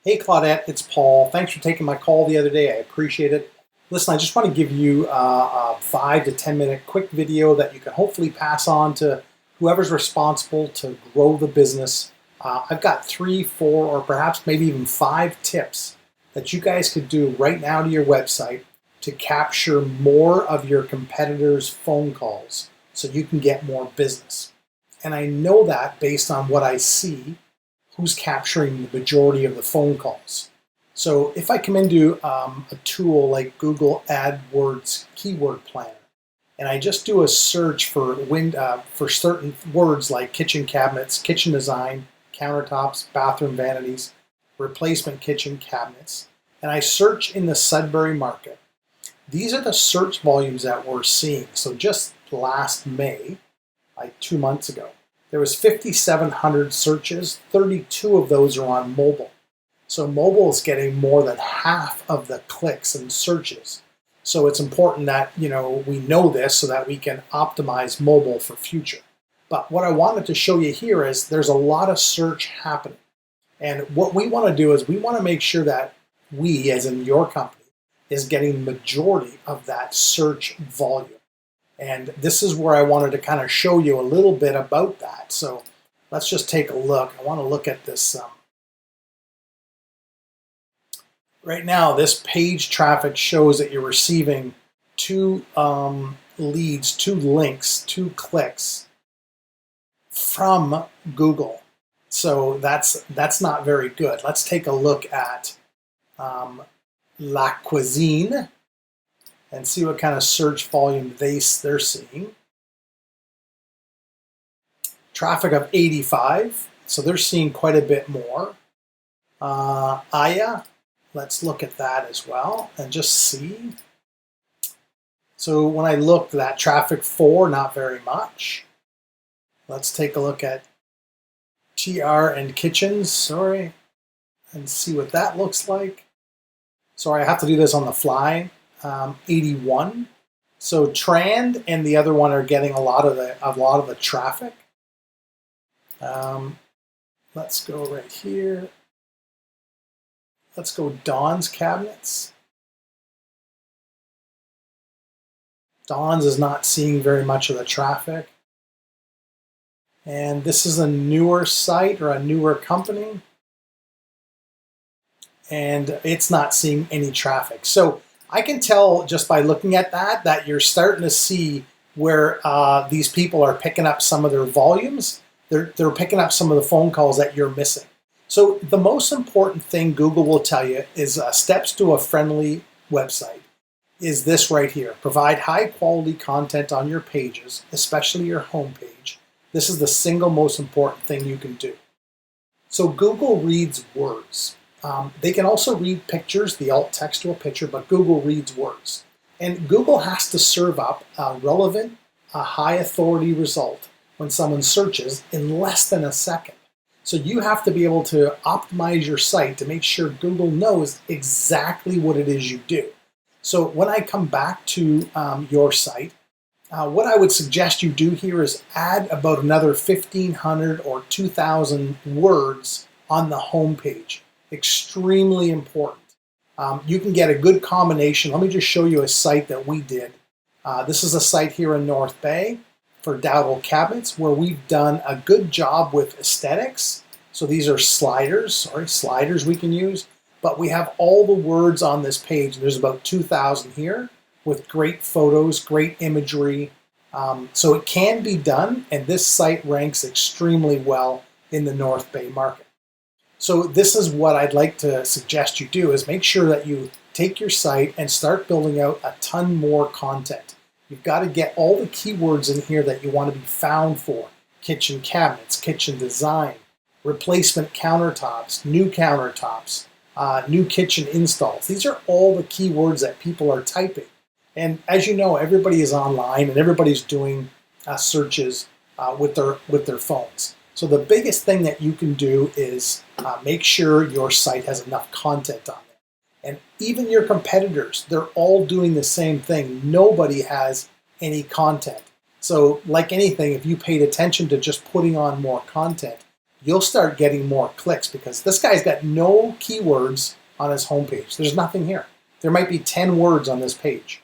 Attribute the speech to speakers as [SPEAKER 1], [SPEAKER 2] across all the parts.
[SPEAKER 1] Hey Claudette, it's Paul. Thanks for taking my call the other day. I appreciate it. Listen, I just want to give you a 5 to 10 minute quick video that you can hopefully pass on to whoever's responsible to grow the business. I've got 3, 4, or perhaps maybe even 5 tips that you guys could do right now to your website to capture more of your competitors' phone calls so you can get more business. And I know that based on what I see, who's capturing the majority of the phone calls. So if I come into a tool like Google AdWords Keyword Planner, and I just do a search for certain words like kitchen cabinets, kitchen design, countertops, bathroom vanities, replacement kitchen cabinets, and I search in the Sudbury market, these are the search volumes that we're seeing. So just last May, like 2 months ago, there was 5,700 searches. 32 of those are on mobile. So mobile is getting more than half of the clicks and searches. So it's important that we know this so that we can optimize mobile for future. But what I wanted to show you here is there's a lot of search happening. And what we want to do is we want to make sure that we, as in your company, is getting the majority of that search volume. And this is where I wanted to kind of show you a little bit about that. So let's just take a look. I want to look at this. Right now, this page traffic shows that you're receiving 2 leads, 2 links, 2 clicks from Google. So that's not very good. Let's take a look at La Cuisine and see what kind of search volume they're seeing. Traffic of 85, so they're seeing quite a bit more. Aya, let's look at that as well and just see. So when I looked, that traffic 4, not very much. Let's take a look at TR and Kitchens, and see what that looks like. Sorry, I have to do this on the fly. 81. So Trend and the other one are getting a lot of the traffic. Let's go right here. Let's go Dawn's Cabinets. Dawn's is not seeing very much of the traffic. And this is a newer site or a newer company. And it's not seeing any traffic. So I can tell just by looking at that you're starting to see where these people are picking up some of their volumes. They're picking up some of the phone calls that you're missing. So the most important thing Google will tell you is steps to a friendly website is this right here. Provide high quality content on your pages, especially your home page. This is the single most important thing you can do. So Google reads words. They can also read pictures, the alt text to a picture, but Google reads words. And Google has to serve up a relevant, a high authority result when someone searches in less than a second. So you have to be able to optimize your site to make sure Google knows exactly what it is you do. So when I come back to your site, what I would suggest you do here is add about another 1,500 or 2,000 words on the home page. Extremely important. You can get a good combination. Let me just show you a site that we did. This is a site here in North Bay for Dowdle Cabinets where we've done a good job with aesthetics. So these are sliders we can use, but we have all the words on this page. There's about 2,000 here with great photos, great imagery. So it can be done, and this site ranks extremely well in the North Bay market. So this is what I'd like to suggest you do is make sure that you take your site and start building out a ton more content. You've got to get all the keywords in here that you want to be found for. Kitchen cabinets, kitchen design, replacement countertops, new kitchen installs. These are all the keywords that people are typing. And as you know, everybody is online and everybody's doing searches with their phones. So the biggest thing that you can do is make sure your site has enough content on it. And even your competitors, they're all doing the same thing. Nobody has any content. So like anything, if you paid attention to just putting on more content, you'll start getting more clicks because this guy's got no keywords on his homepage. There's nothing here. There might be 10 words on this page.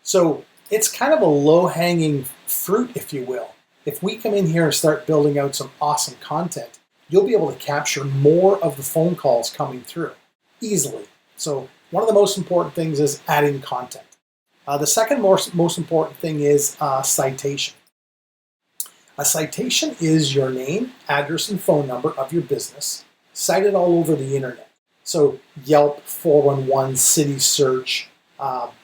[SPEAKER 1] So it's kind of a low-hanging fruit, if you will. If we come in here and start building out some awesome content, you'll be able to capture more of the phone calls coming through easily. So one of the most important things is adding content. The second most important thing is citation. A citation is your name, address, and phone number of your business, cited all over the internet. So Yelp, 411, City Search,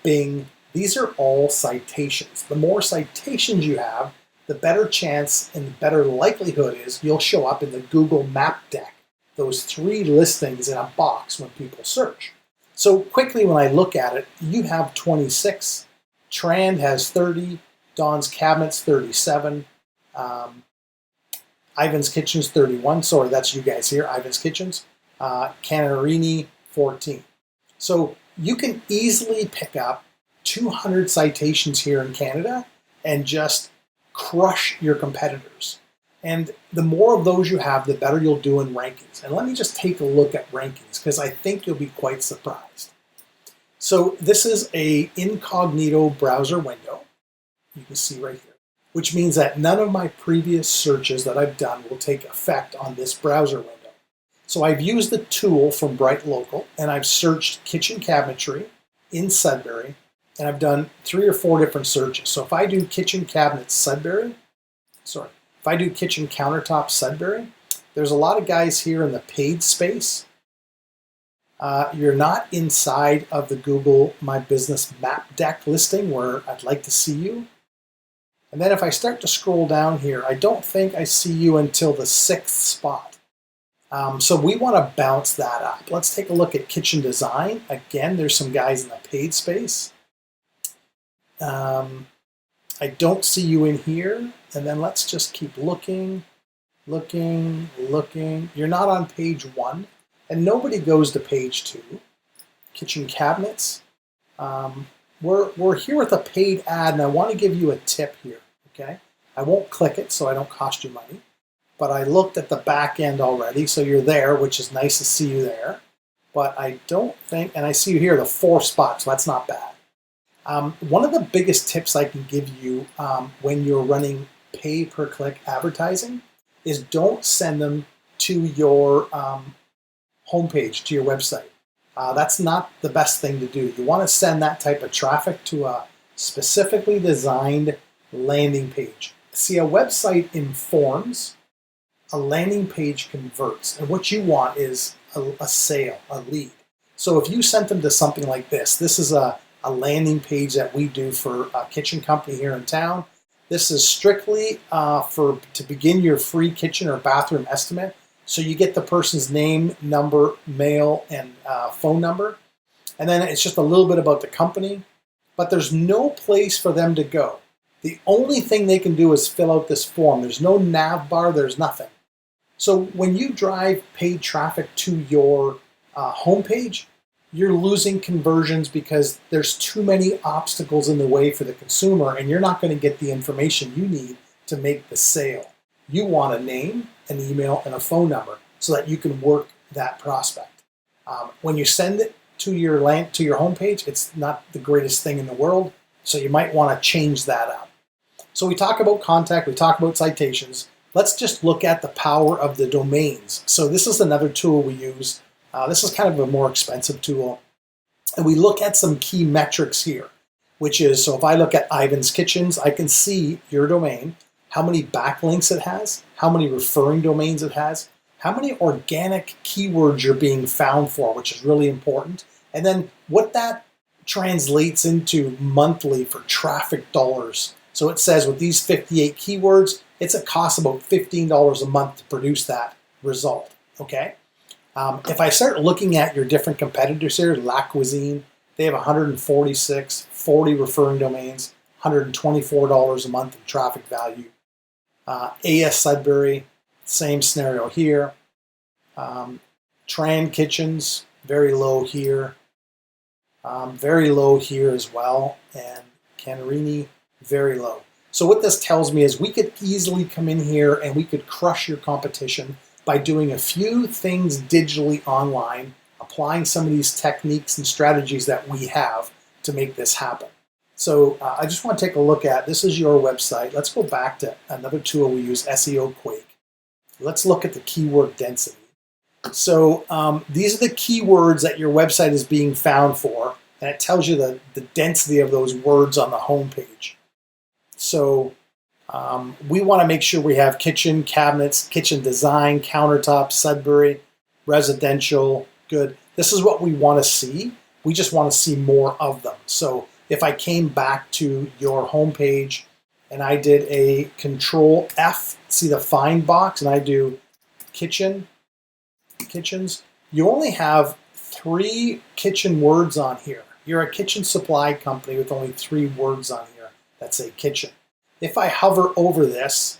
[SPEAKER 1] Bing, these are all citations. The more citations you have, the better chance and the better likelihood is you'll show up in the Google map deck, those 3 listings in a box when people search. So quickly when I look at it, you have 26, Trand has 30, Don's Cabinets 37, Ivan's Kitchens 31, sorry that's you guys here, Ivan's Kitchens, Canarini 14. So you can easily pick up 200 citations here in Canada and just crush your competitors. And the more of those you have, the better you'll do in rankings. And let me just take a look at rankings because I think you'll be quite surprised. So this is a incognito browser window. You can see right here, which means that none of my previous searches that I've done will take effect on this browser window. So I've used the tool from Bright Local and I've searched kitchen cabinetry in Sudbury and I've done 3 or 4 different searches. So if I do kitchen cabinets Sudbury, if I do kitchen countertops Sudbury, there's a lot of guys here in the paid space. You're not inside of the Google My Business map deck listing where I'd like to see you. And then if I start to scroll down here, I don't think I see you until the 6th spot. So we want to bounce that up. Let's take a look at kitchen design. Again, there's some guys in the paid space. I don't see you in here. And then let's just keep looking. You're not on page 1. And nobody goes to page 2. Kitchen cabinets. We're here with a paid ad, and I want to give you a tip here, okay? I won't click it so I don't cost you money, but I looked at the back end already, so you're there, which is nice to see you there. But I don't think, and I see you here, the 4 spots, so that's not bad. One of the biggest tips I can give you when you're running pay-per-click advertising is don't send them to your homepage, to your website. That's not the best thing to do. You want to send that type of traffic to a specifically designed landing page. See, a website informs, a landing page converts, and what you want is a sale, a lead. So if you sent them to something like this is a landing page that we do for a kitchen company here in town. This is strictly to begin your free kitchen or bathroom estimate. So you get the person's name, number, mail, and phone number. And then it's just a little bit about the company. But there's no place for them to go. The only thing they can do is fill out this form. There's no nav bar, there's nothing. So when you drive paid traffic to your homepage, you're losing conversions because there's too many obstacles in the way for the consumer and you're not going to get the information you need to make the sale. You want a name, an email, and a phone number so that you can work that prospect. When you send it to your homepage, it's not the greatest thing in the world, so you might want to change that up. So we talk about contact, we talk about citations. Let's just look at the power of the domains. So this is another tool we use. This is kind of a more expensive tool. And we look at some key metrics here, which is, so if I look at Ivan's Kitchens, I can see your domain, how many backlinks it has, how many referring domains it has, how many organic keywords you're being found for, which is really important, and then what that translates into monthly for traffic dollars. So it says with these 58 keywords, it's a cost about $15 a month to produce that result, okay? If I start looking at your different competitors here, La Cuisine, they have 146, 40 referring domains, $124 a month in traffic value. AS Sudbury, same scenario here. Tran Kitchens, very low here. Very low here as well. And Canarini, very low. So what this tells me is we could easily come in here and we could crush your competition by doing a few things digitally online, applying some of these techniques and strategies that we have to make this happen. So I just want to take a look at, this is your website. Let's go back to another tool we use, SEO Quake. Let's look at the keyword density. So these are the keywords that your website is being found for, and it tells you the density of those words on the home page. So we want to make sure we have kitchen, cabinets, kitchen design, countertops, Sudbury, residential, good. This is what we want to see. We just want to see more of them. So if I came back to your home page and I did a Control F, see the find box, and I do kitchens, you only have 3 kitchen words on here. You're a kitchen supply company with only 3 words on here that say kitchen. If I hover over this,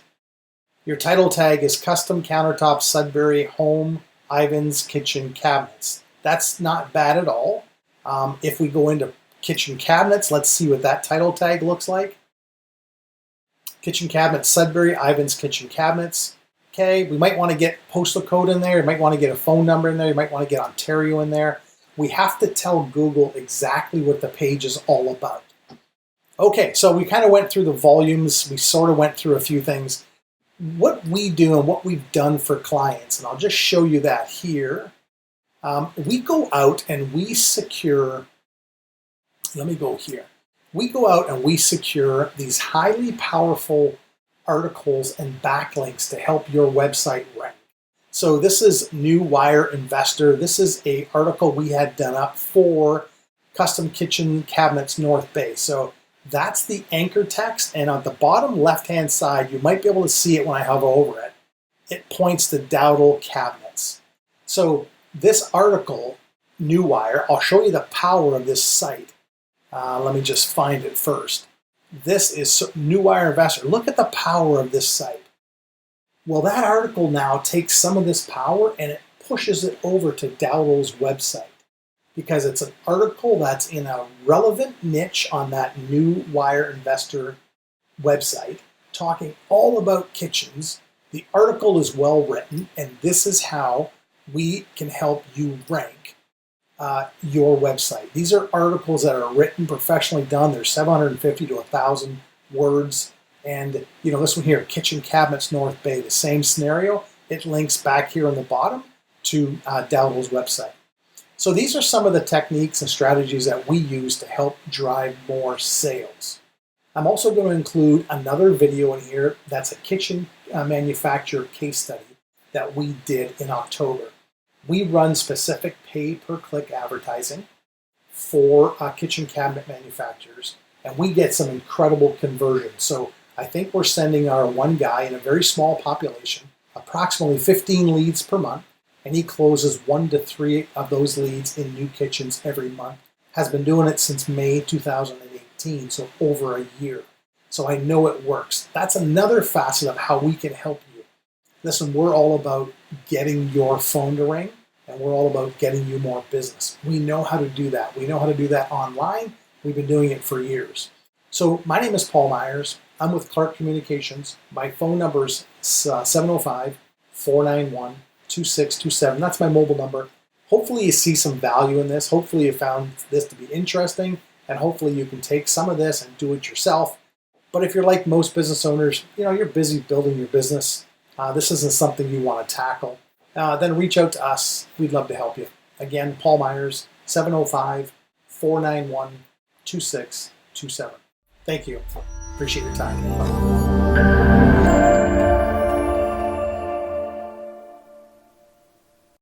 [SPEAKER 1] your title tag is custom countertops, Sudbury, home, Ivan's, kitchen cabinets. That's not bad at all. If we go into kitchen cabinets, let's see what that title tag looks like. Kitchen cabinets, Sudbury, Ivan's kitchen cabinets. Okay, we might want to get postal code in there. You might want to get a phone number in there. You might want to get Ontario in there. We have to tell Google exactly what the page is all about. Okay, so we kind of went through the volumes. We sort of went through a few things. What we do and what we've done for clients, and I'll just show you that here. We go out and we secure, let me go here. We go out and we secure these highly powerful articles and backlinks to help your website rank. So this is New Wire Investor. This is an article we had done up for Custom Kitchen Cabinets North Bay. So that's the anchor text, and on the bottom left-hand side, you might be able to see it when I hover over it. It points to Dowdle Cabinets. So this article, New Wire, I'll show you the power of this site. Let me just find it first. This is New Wire Investor. Look at the power of this site. Well, that article now takes some of this power and it pushes it over to Dowdle's website because it's an article that's in a relevant niche on that New Wire Investor website, talking all about kitchens. The article is well written, and this is how we can help you rank your website. These are articles that are written, professionally done. They're 750 to 1,000 words. And this one here, Kitchen Cabinets North Bay, the same scenario. It links back here on the bottom to Dowdle's website. So these are some of the techniques and strategies that we use to help drive more sales. I'm also going to include another video in here that's a kitchen manufacturer case study that we did in October. We run specific pay-per-click advertising for kitchen cabinet manufacturers, and we get some incredible conversion. So I think we're sending our one guy in a very small population, approximately 15 leads per month, and he closes 1 to 3 of those leads in new kitchens every month. Has been doing it since May 2018, so over a year. So I know it works. That's another facet of how we can help you. Listen, we're all about getting your phone to ring, and we're all about getting you more business. We know how to do that. We know how to do that online. We've been doing it for years. So my name is Paul Myers. I'm with Clark Communications. My phone number is 705-491-2627. That's my mobile number. Hopefully you see some value in this. Hopefully you found this to be interesting, and hopefully you can take some of this and do it yourself. But if you're like most business owners, you're busy building your business. This isn't something you want to tackle. Then reach out to us. We'd love to help you. Again, Paul Myers, 705-491-2627. Thank you. Appreciate your time.